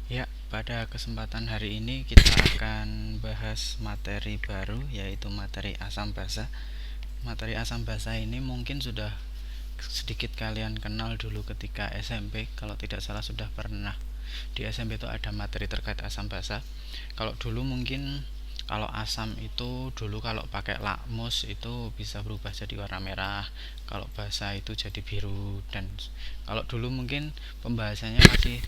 Ya, pada kesempatan hari ini kita akan bahas materi baru, yaitu materi asam basa. Materi asam basa ini mungkin sudah sedikit kalian kenal dulu ketika SMP. Kalau tidak salah sudah pernah di SMP itu ada materi terkait asam basa. Kalau dulu mungkin kalau asam itu dulu kalau pakai lakmus itu bisa berubah jadi warna merah, kalau basa itu jadi biru. Dan kalau dulu mungkin pembahasannya masih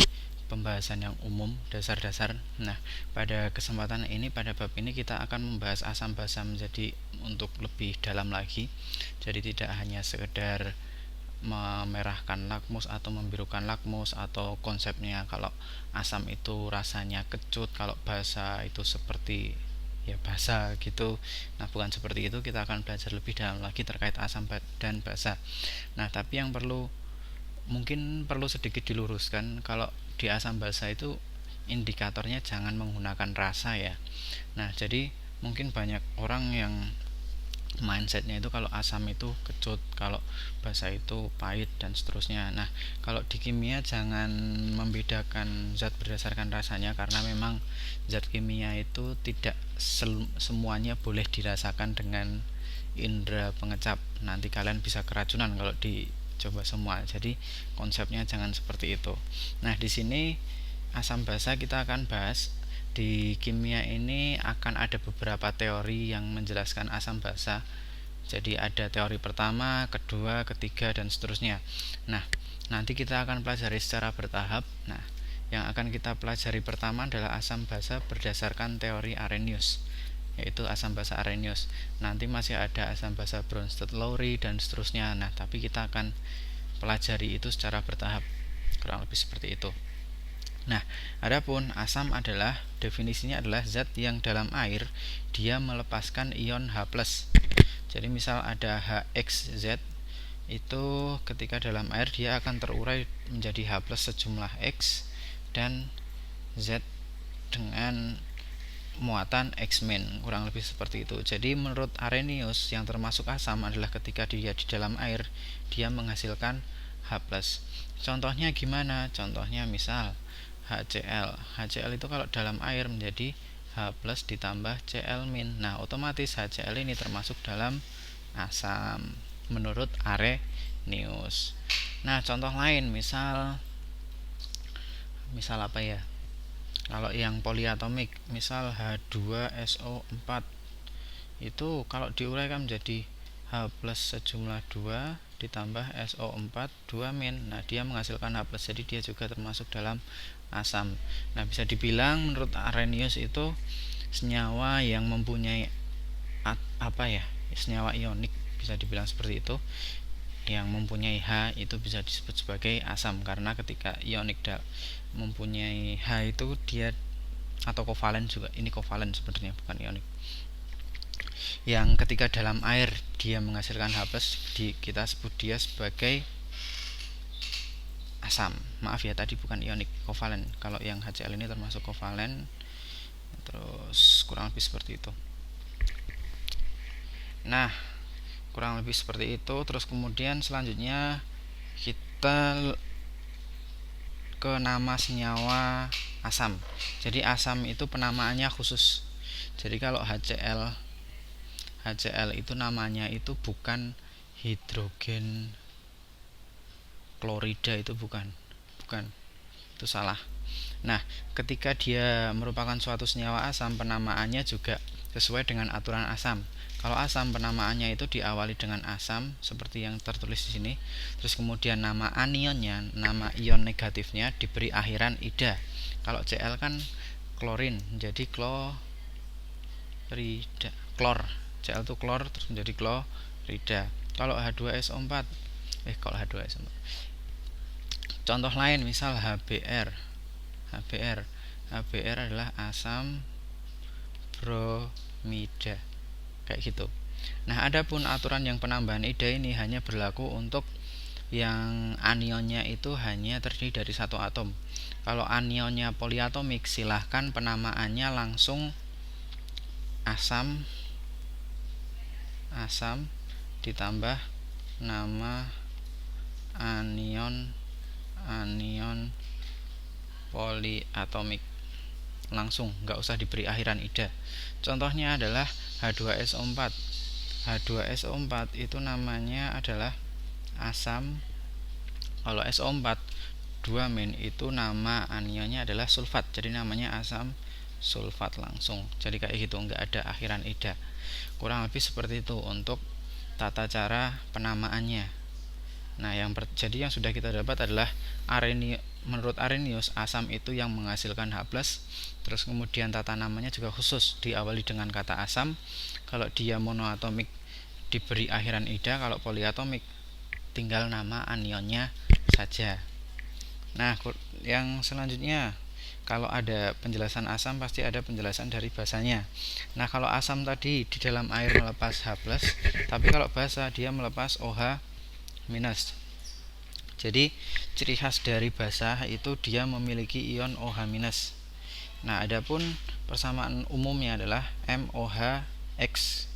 pembahasan yang umum, dasar-dasar. Nah, pada kesempatan ini, pada bab ini kita akan membahas asam basa menjadi untuk lebih dalam lagi. Jadi tidak hanya sekedar memerahkan lakmus atau membirukan lakmus, atau konsepnya kalau asam itu rasanya kecut, kalau basa itu seperti ya basa gitu. Nah, bukan seperti itu. Kita akan belajar lebih dalam lagi terkait asam dan basa. Nah, tapi yang mungkin perlu sedikit diluruskan, kalau di asam basa itu indikatornya jangan menggunakan rasa ya. Nah, jadi mungkin banyak orang yang mindsetnya itu kalau asam itu kecut, kalau basa itu pahit dan seterusnya. Nah, kalau di kimia jangan membedakan zat berdasarkan rasanya, karena memang zat kimia itu tidak semuanya boleh dirasakan dengan indera pengecap. Nanti kalian bisa keracunan kalau dicoba semua. Jadi konsepnya jangan seperti itu. Nah, di sini asam basa kita akan bahas. Di kimia ini akan ada beberapa teori yang menjelaskan asam basa. Jadi ada teori pertama, kedua, ketiga, dan seterusnya. Nah, nanti kita akan pelajari secara bertahap. Nah, yang akan kita pelajari pertama adalah asam basa berdasarkan teori Arrhenius, yaitu asam basa Arrhenius. Nanti masih ada asam basa Bronsted-Lowry dan seterusnya. Nah, tapi kita akan pelajari itu secara bertahap, kurang lebih seperti itu. Nah, adapun asam adalah definisinya adalah zat yang dalam air dia melepaskan ion H+. Jadi misal ada HXZ, itu ketika dalam air dia akan terurai menjadi H+ sejumlah X dan Z dengan muatan X-min, kurang lebih seperti itu. Jadi menurut Arrhenius yang termasuk asam adalah ketika dia di dalam air dia menghasilkan H+. Contohnya gimana? Contohnya misal HCl. HCl itu kalau dalam air menjadi H+ ditambah Cl-min. Nah, otomatis HCl ini termasuk dalam asam menurut Arrhenius. Nah, contoh lain misal apa ya? Kalau yang poliatomik, misal H2SO4, itu kalau diuraikan menjadi H plus sejumlah 2 ditambah SO4 2 min. Nah, dia menghasilkan H plus, jadi dia juga termasuk dalam asam. Nah, bisa dibilang menurut Arrhenius itu senyawa yang mempunyai senyawa ionik, bisa dibilang seperti itu, yang mempunyai H itu bisa disebut sebagai asam, karena ketika ionik mempunyai H itu dia, atau kovalen juga, ini kovalen sebenarnya bukan ionik, yang ketika dalam air dia menghasilkan H+, kita sebut dia sebagai asam. Maaf ya, tadi bukan ionik, kovalen. Kalau yang HCl ini termasuk kovalen. Terus kurang lebih seperti itu. Nah, kurang lebih seperti itu. Terus kemudian selanjutnya kita ke nama senyawa asam. Jadi asam itu penamaannya khusus. Jadi kalau HCl itu namanya itu bukan hidrogen klorida, itu bukan. Itu salah. Nah, ketika dia merupakan suatu senyawa asam, penamaannya juga sesuai dengan aturan asam. Kalau asam, penamaannya itu diawali dengan asam seperti yang tertulis di sini. Terus kemudian nama anionnya, nama ion negatifnya diberi akhiran ida. Kalau Cl kan klorin, jadi klorida. Klor. Cl itu klor, terus menjadi klorida. Kalau H2SO4, kalau H2SO4. Contoh lain misal HBr. HBr adalah asam bromida, kayak gitu. Nah, adapun aturan yang penambahan ida ini hanya berlaku untuk yang anionnya itu hanya terdiri dari satu atom. Kalau anionnya poliatomik, silahkan penamaannya langsung asam ditambah nama anion poliatomik langsung, nggak usah diberi akhiran ida. Contohnya adalah H2SO4. H2SO4 itu namanya adalah asam. Kalau SO4 2-min itu nama anionnya adalah sulfat, jadi namanya asam sulfat langsung. Jadi kayak gitu, nggak ada akhiran ida. Kurang lebih seperti itu untuk tata cara penamaannya. Nah, jadi yang sudah kita dapat adalah menurut Arrhenius asam itu yang menghasilkan H+, terus kemudian tata namanya juga khusus diawali dengan kata asam. Kalau dia monoatomik diberi akhiran ida, kalau poliatomik tinggal nama anionnya saja. Nah, yang selanjutnya, kalau ada penjelasan asam pasti ada penjelasan dari basanya. Nah, kalau asam tadi di dalam air melepas H+, tapi kalau basa dia melepas OH-. Jadi ciri khas dari basa itu dia memiliki ion OH-. Nah, adapun persamaan umumnya adalah MOHX.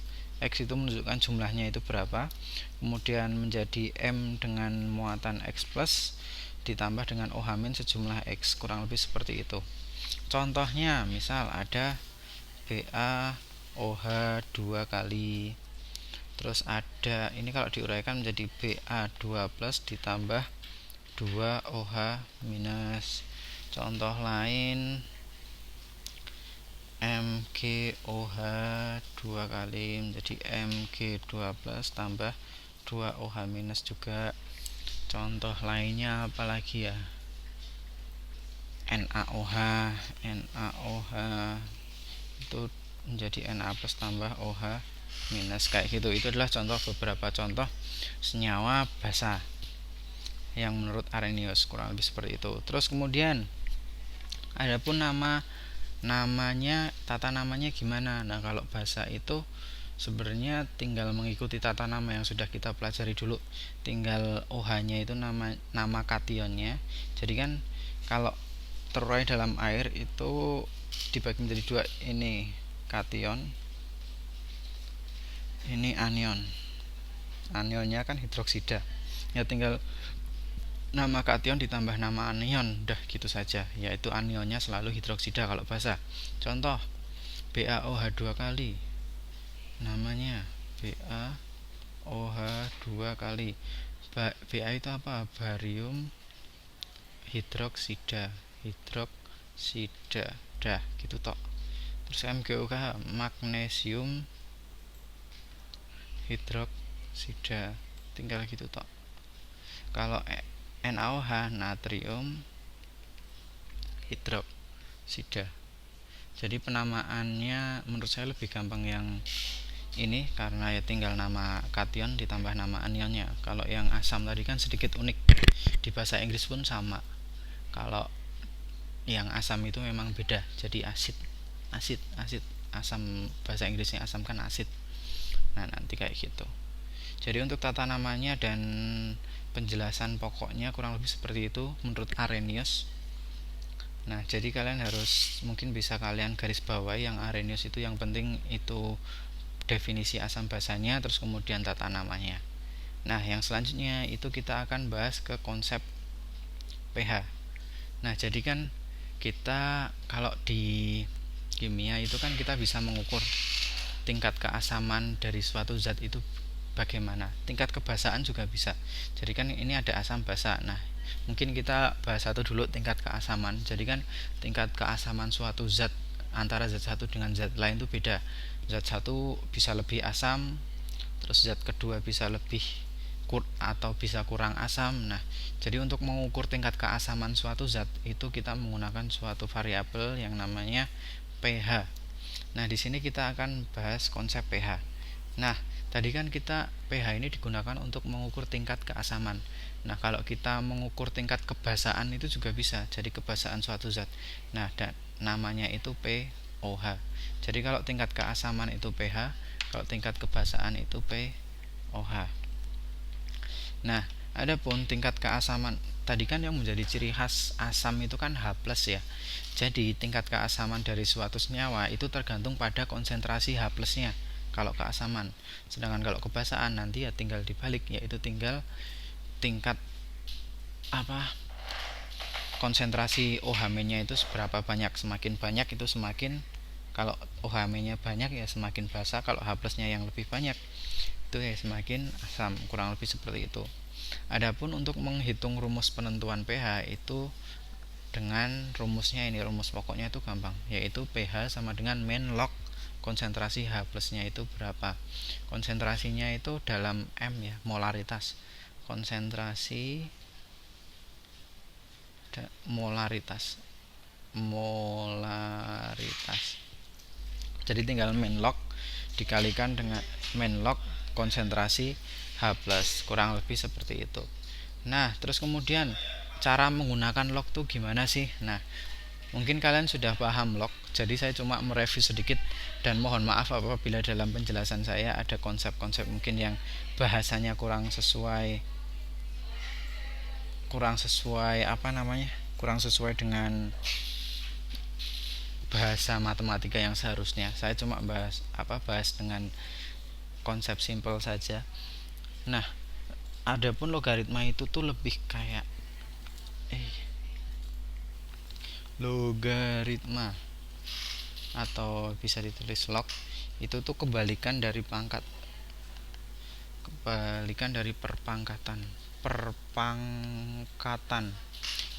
X itu menunjukkan jumlahnya itu berapa, kemudian menjadi M dengan muatan X plus ditambah dengan OH- sejumlah X, kurang lebih seperti itu. Contohnya misal ada BaOH 2 kali, terus ada ini kalau diuraikan menjadi Ba2 plus ditambah 2 OH minus. Contoh lain MgOH 2 kali menjadi Mg2 plus tambah 2 OH minus juga. Contoh lainnya apalagi ya, NaOH itu menjadi Na plus tambah OH minus, kayak gitu. Itu adalah beberapa contoh senyawa basa yang menurut Arrhenius, kurang lebih seperti itu. Terus kemudian adapun namanya, tata namanya gimana? Nah, kalau basa itu sebenarnya tinggal mengikuti tata nama yang sudah kita pelajari dulu. Tinggal OH-nya itu nama kationnya. Jadi kan kalau terurai dalam air itu dibagi menjadi dua, ini kation, ini anion. Anionnya kan hidroksida. Ya tinggal nama kation ditambah nama anion, udah gitu saja, yaitu anionnya selalu hidroksida kalau basa. Contoh BaOH 2 kali, namanya BaOH 2 kali. Ba itu apa? Barium hidroksida, dah gitu tok. Terus MgOH magnesium hidroksida, tinggal gitu tok. Kalau NaOH natrium hidroksida. Jadi penamaannya menurut saya lebih gampang yang ini, karena ya tinggal nama kation ditambah nama anionnya. Kalau yang asam tadi kan sedikit unik, di bahasa Inggris pun sama. Kalau yang asam itu memang beda, jadi asid. Asam bahasa Inggrisnya asam kan asid. Nah, nanti kayak gitu. Jadi untuk tata namanya dan penjelasan pokoknya kurang lebih seperti itu menurut Arrhenius. Nah, jadi kalian harus mungkin bisa kalian garis bawahi yang Arrhenius itu, yang penting itu definisi asam basanya, terus kemudian tata namanya. Nah, yang selanjutnya itu kita akan bahas ke konsep pH. Nah, jadi kan kita kalau di kimia itu kan kita bisa mengukur tingkat keasaman dari suatu zat itu bagaimana. Tingkat kebasaan juga bisa. Jadi kan ini ada asam basa. Nah, mungkin kita bahas satu dulu, tingkat keasaman. Jadi kan tingkat keasaman suatu zat antara zat satu dengan zat lain itu beda. Zat satu bisa lebih asam, terus zat kedua bisa lebih atau bisa kurang asam. Nah, jadi untuk mengukur tingkat keasaman suatu zat itu kita menggunakan suatu variabel yang namanya pH. Nah, di sini kita akan bahas konsep pH. Nah, tadi kan kita pH ini digunakan untuk mengukur tingkat keasaman. Nah, kalau kita mengukur tingkat kebasaan itu juga bisa, jadi kebasaan suatu zat. Nah, dan namanya itu pOH. Jadi kalau tingkat keasaman itu pH, kalau tingkat kebasaan itu pOH. Nah, adapun tingkat keasaman tadi kan yang menjadi ciri khas asam itu kan H+ ya. Jadi tingkat keasaman dari suatu senyawa itu tergantung pada konsentrasi H+-nya kalau keasaman. Sedangkan kalau kebasaan nanti ya tinggal dibalik, yaitu tinggal tingkat konsentrasi OH-nya itu seberapa banyak. Semakin banyak itu semakin, kalau OH-nya banyak ya semakin basa, kalau H plusnya yang lebih banyak itu ya semakin asam, kurang lebih seperti itu. Adapun untuk menghitung rumus penentuan pH itu dengan rumusnya ini, rumus pokoknya itu gampang, yaitu pH sama dengan min log konsentrasi H plusnya itu berapa. Konsentrasinya itu dalam M ya, molaritas. Konsentrasi molaritas. Jadi tinggal min log dikalikan dengan min log konsentrasi H plus, kurang lebih seperti itu. Nah, terus kemudian cara menggunakan log tuh gimana sih? Nah, mungkin kalian sudah paham log, jadi saya cuma mereview sedikit, dan mohon maaf apabila dalam penjelasan saya ada konsep-konsep mungkin yang bahasanya kurang sesuai kurang sesuai dengan bahasa matematika yang seharusnya. Saya cuma bahas dengan konsep simple saja. Nah, adapun logaritma itu tuh lebih kayak logaritma atau bisa ditulis log itu tuh kebalikan dari perpangkatan.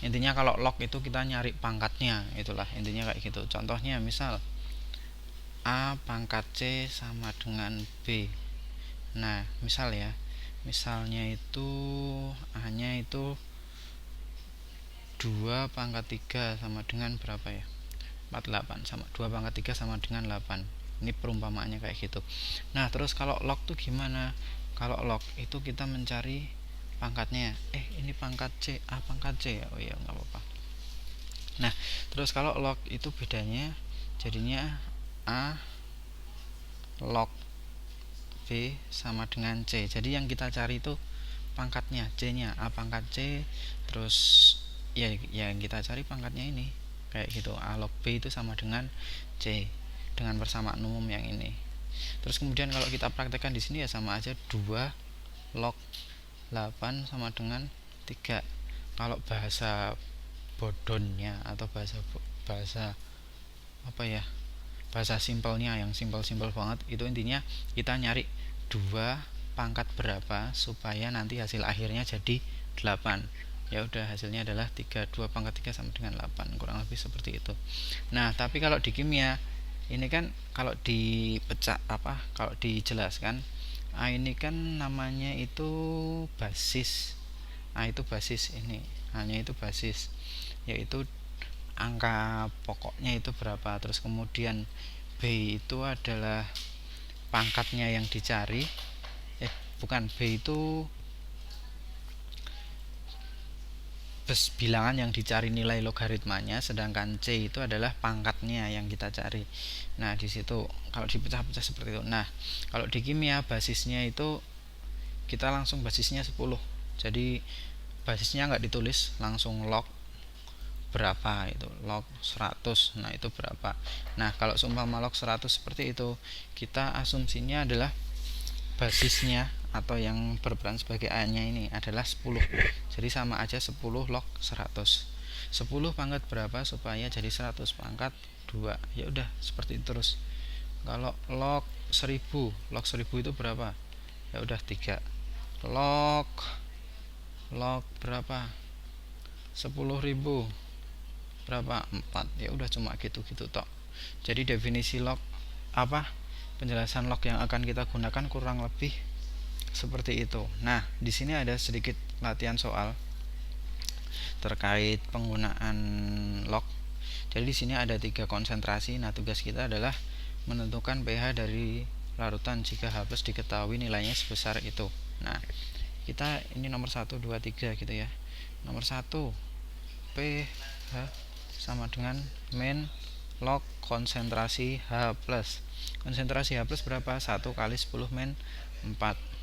Intinya kalau log itu kita nyari pangkatnya, itulah intinya kayak gitu. Contohnya misal A pangkat C sama dengan B. Nah, misalnya itu A nya itu 2 pangkat 3 sama dengan berapa ya, 48, sama 2 pangkat 3 sama dengan 8. Ini perumpamaannya kayak gitu. Nah, terus kalau log tuh gimana? Kalau log itu kita mencari pangkatnya. Ini pangkat C, A pangkat C ya. Oh iya, nggak apa-apa. Nah, terus kalau log itu bedanya jadinya A log B sama dengan C. Jadi yang kita cari itu pangkatnya, C-nya, A pangkat C, terus ya yang kita cari pangkatnya ini kayak gitu. A log B itu sama dengan C dengan persamaan umum yang ini. Terus kemudian kalau kita praktekkan di sini ya sama aja, 2 log 8 sama dengan 3. Kalau bahasa bodonnya atau bahasa apa ya, bahasa simpelnya yang simpel banget itu intinya kita nyari 2 pangkat berapa supaya nanti hasil akhirnya jadi 8. Ya udah, hasilnya adalah 3. 2 pangkat 3 sama dengan 8, kurang lebih seperti itu. Nah, tapi kalau di kimia ini kan kalau kalau dijelaskan, A ini kan namanya itu basis. A itu basis, ini A-nya itu basis, yaitu angka pokoknya itu berapa. Terus kemudian B itu adalah pangkatnya yang dicari. B itu bilangan yang dicari nilai logaritmanya, sedangkan C itu adalah pangkatnya yang kita cari. Nah, di situ kalau dipecah-pecah seperti itu. Nah, kalau di kimia basisnya itu kita langsung basisnya 10. Jadi basisnya nggak ditulis, langsung log berapa, itu log 100. Nah, itu berapa. Nah, kalau seumpama log 100 seperti itu, kita asumsinya adalah basisnya atau yang berperan sebagai A-nya ini adalah 10. Jadi sama aja 10 log 100. 10 pangkat berapa supaya jadi 100 pangkat 2. Ya udah, seperti itu terus. Kalau log 1000 itu berapa? Ya udah 3. Log berapa? 10.000 berapa? 4. Ya udah, cuma gitu-gitu tok. Jadi definisi log penjelasan log yang akan kita gunakan kurang lebih seperti itu. Nah, di sini ada sedikit latihan soal terkait penggunaan log. Jadi di sini ada 3 konsentrasi. Nah, tugas kita adalah menentukan pH dari larutan jika H+ diketahui nilainya sebesar itu. Nah, kita ini nomor 1, 2, 3 gitu ya. Nomor 1, pH sama dengan min log konsentrasi H+. Konsentrasi H+ berapa? 1 kali 10 min 4.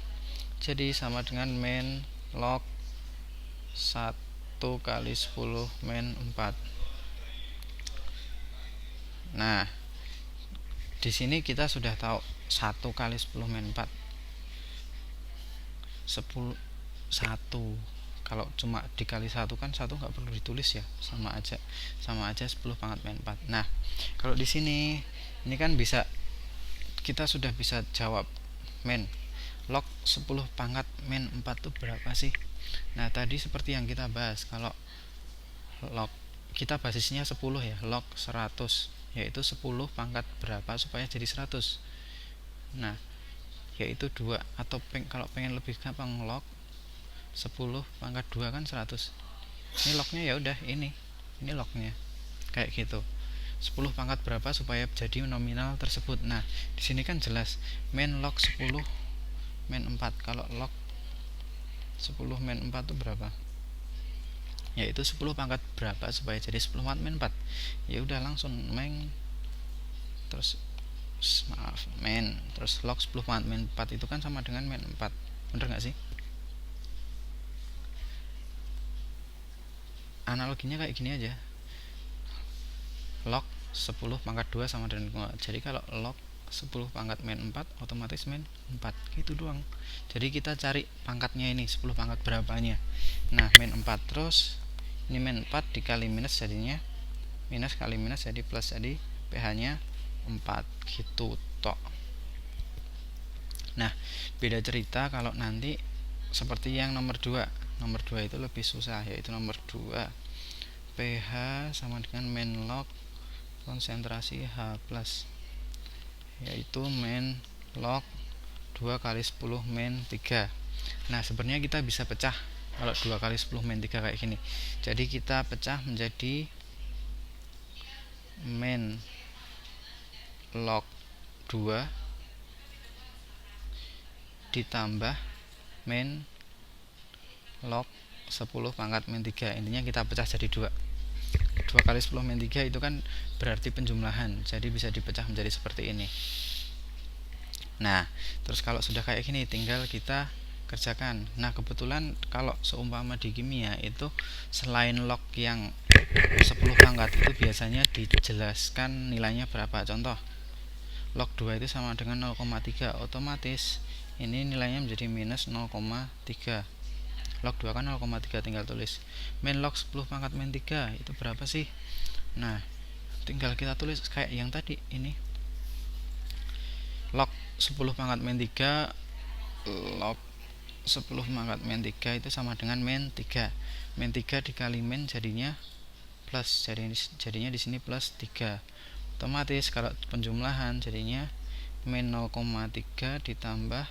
Jadi sama dengan min log 1 kali 10 min 4. Nah, di sini kita sudah tahu 1 kali 10 min 4 1 Kalau cuma dikali satu kan satu nggak perlu ditulis ya, sama aja 10 pangkat min 4. Nah kalau di sini ini kan bisa, kita sudah bisa jawab min log 10 pangkat min 4 itu berapa sih. Nah tadi seperti yang kita bahas, kalau log kita basisnya 10 ya, log 100 yaitu 10 pangkat berapa supaya jadi 100. Nah yaitu 2, atau kalau pengen lebih gampang, log 10 pangkat 2 kan 100. Ini lognya ya udah ini lognya kayak gitu. 10 pangkat berapa supaya jadi nominal tersebut. Nah di sini kan jelas min log 10 min 4. Kalau log 10 min 4 itu berapa? Yaitu 10 pangkat berapa supaya jadi 10 pangkat min 4. Ya udah langsung terus min terus log 10 pangkat min 4 itu kan sama dengan min 4. Bener gak sih? Analoginya kayak gini aja, log 10 pangkat 2 sama dengan 2. Jadi kalau log 10 pangkat min 4 otomatis min 4, gitu doang. Jadi kita cari pangkatnya ini 10 pangkat berapanya. Nah min 4, terus ini min 4 dikali minus jadinya minus kali minus jadi plus, jadi pH nya 4 gitu tok. Nah beda cerita kalau nanti seperti yang nomor 2. Nomor 2 itu lebih susah, yaitu nomor 2 pH sama dengan min log konsentrasi H+, yaitu min log 2 kali 10 min 3. Nah sebenarnya kita bisa pecah kalau 2 kali 10 min 3 kayak gini. Jadi kita pecah menjadi min log 2 ditambah min log 10 pangkat min 3. Intinya kita pecah jadi 2 kali 10 min 3 itu kan berarti penjumlahan, jadi bisa dipecah menjadi seperti ini. Nah terus kalau sudah kayak gini tinggal kita kerjakan. Nah kebetulan kalau seumpama di kimia itu selain log yang 10 pangkat itu biasanya dijelaskan nilainya berapa. Contoh log 2 itu sama dengan 0,3, otomatis ini nilainya menjadi minus 0,3. Log 2 kan 0,3, tinggal tulis min log 10 pangkat min 3 itu berapa sih. Nah tinggal kita tulis kayak yang tadi, ini log 10 pangkat min 3, log 10 pangkat min 3 itu sama dengan min 3. Min 3 dikali min jadinya plus, jadinya di sini plus 3. Otomatis kalau penjumlahan jadinya min 0,3 ditambah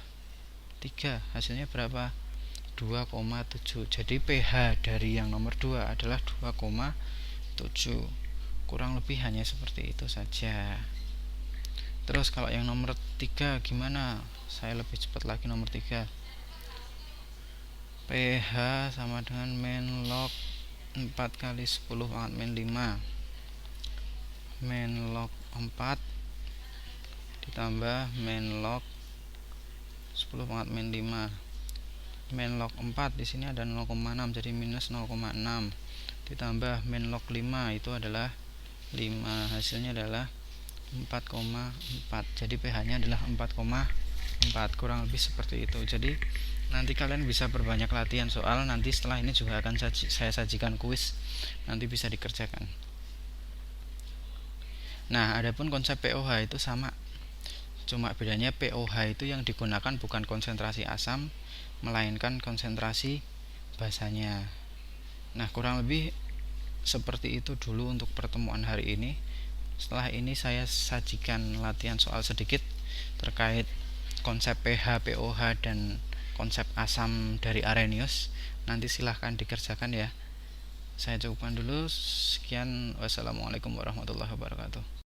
3, hasilnya berapa? 2,7. Jadi pH dari yang nomor 2 adalah 2,7. Kurang lebih hanya seperti itu saja. Terus kalau yang nomor 3 gimana? Saya lebih cepat lagi nomor 3. pH sama dengan min log 4 kali 10 pangkat min 5. Min log 4 ditambah min log 10 pangkat min 5. Min log 4 di sini ada 0,6 jadi minus 0,6 ditambah min log 5 itu adalah 5, hasilnya adalah 4,4. Jadi pH-nya adalah 4,4, kurang lebih seperti itu. Jadi nanti kalian bisa perbanyak latihan soal, nanti setelah ini juga akan saya sajikan kuis, nanti bisa dikerjakan. Nah adapun konsep pOH itu sama, cuma bedanya pOH itu yang digunakan bukan konsentrasi asam melainkan konsentrasi basanya. Nah kurang lebih seperti itu dulu untuk pertemuan hari ini. Setelah ini saya sajikan latihan soal sedikit terkait konsep pH, pOH dan konsep asam dari Arrhenius. Nanti silahkan dikerjakan ya. Saya cukupkan dulu, sekian, wassalamualaikum warahmatullahi wabarakatuh.